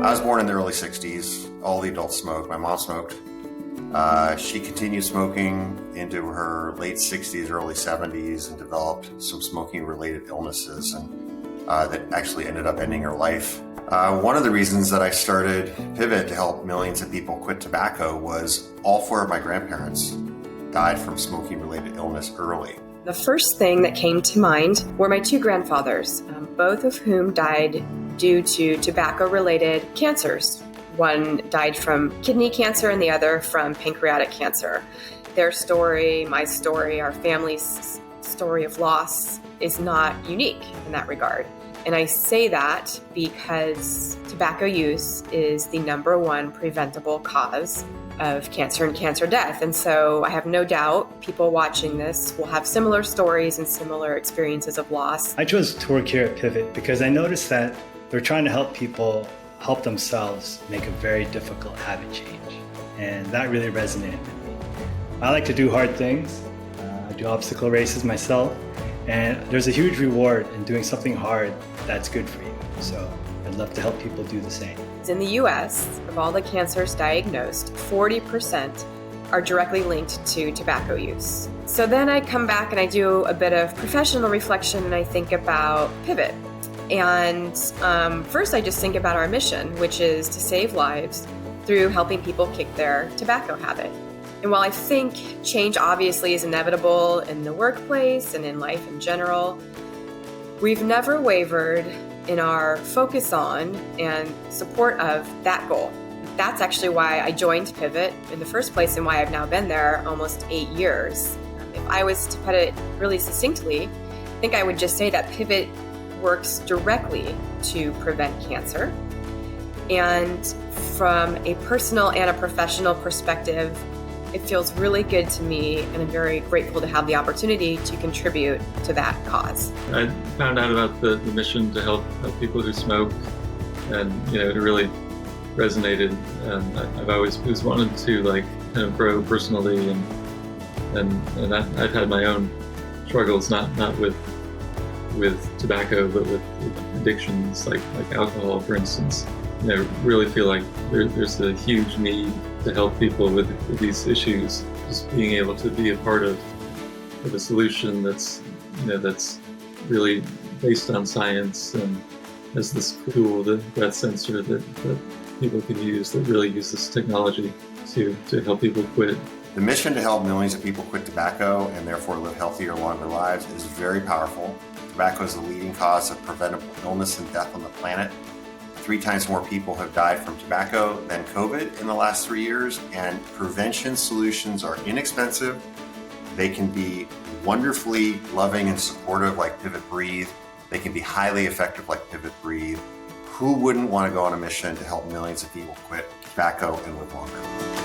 I was born in the early 60s. All the adults smoked. My mom smoked. She continued smoking into her late 60s, early 70s, and developed some smoking-related illnesses, and that actually ended up ending her life. One of the reasons that I started Pivot to help millions of people quit tobacco was all four of my grandparents died from smoking-related illness early. The first thing that came to mind were my two grandfathers, both of whom died due to tobacco-related cancers. One died from kidney cancer and the other from pancreatic cancer. Their story, my story, our family's story of loss is not unique in that regard. And I say that because tobacco use is the number one preventable cause of cancer and cancer death. And so I have no doubt people watching this will have similar stories and similar experiences of loss. I chose to work here at Pivot because I noticed that they're trying to help people help themselves make a very difficult habit change. And that really resonated with me. I like to do hard things. I do obstacle races myself. And there's a huge reward in doing something hard that's good for you. So I'd love to help people do the same. In the US, of all the cancers diagnosed, 40% are directly linked to tobacco use. So then I come back and I do a bit of professional reflection and I think about Pivot. And first I just think about our mission, which is to save lives through helping people kick their tobacco habit. And while I think change obviously is inevitable in the workplace and in life in general, we've never wavered in our focus on and support of that goal. That's actually why I joined Pivot in the first place and why I've now been there almost 8 years. If I was to put it really succinctly, I think I would just say that Pivot works directly to prevent cancer. And from a personal and a professional perspective, it feels really good to me, and I'm very grateful to have the opportunity to contribute to that cause. I found out about the mission to help people who smoke, and it really resonated. And I've always wanted to kind of grow personally, and I've had my own struggles, not with tobacco, but with addictions like alcohol, for instance. Really feel like there's a huge need to help people with these issues. Just being able to be a part of a solution that's really based on science and has this tool, the breath sensor that people can use, that really uses technology to help people quit. The mission to help millions of people quit tobacco and therefore live healthier, longer lives is very powerful. Tobacco is the leading cause of preventable illness and death on the planet. 3 times more people have died from tobacco than COVID in the last 3 years, and prevention solutions are inexpensive. They can be wonderfully loving and supportive like Pivot Breathe. They can be highly effective like Pivot Breathe. Who wouldn't want to go on a mission to help millions of people quit tobacco and live longer?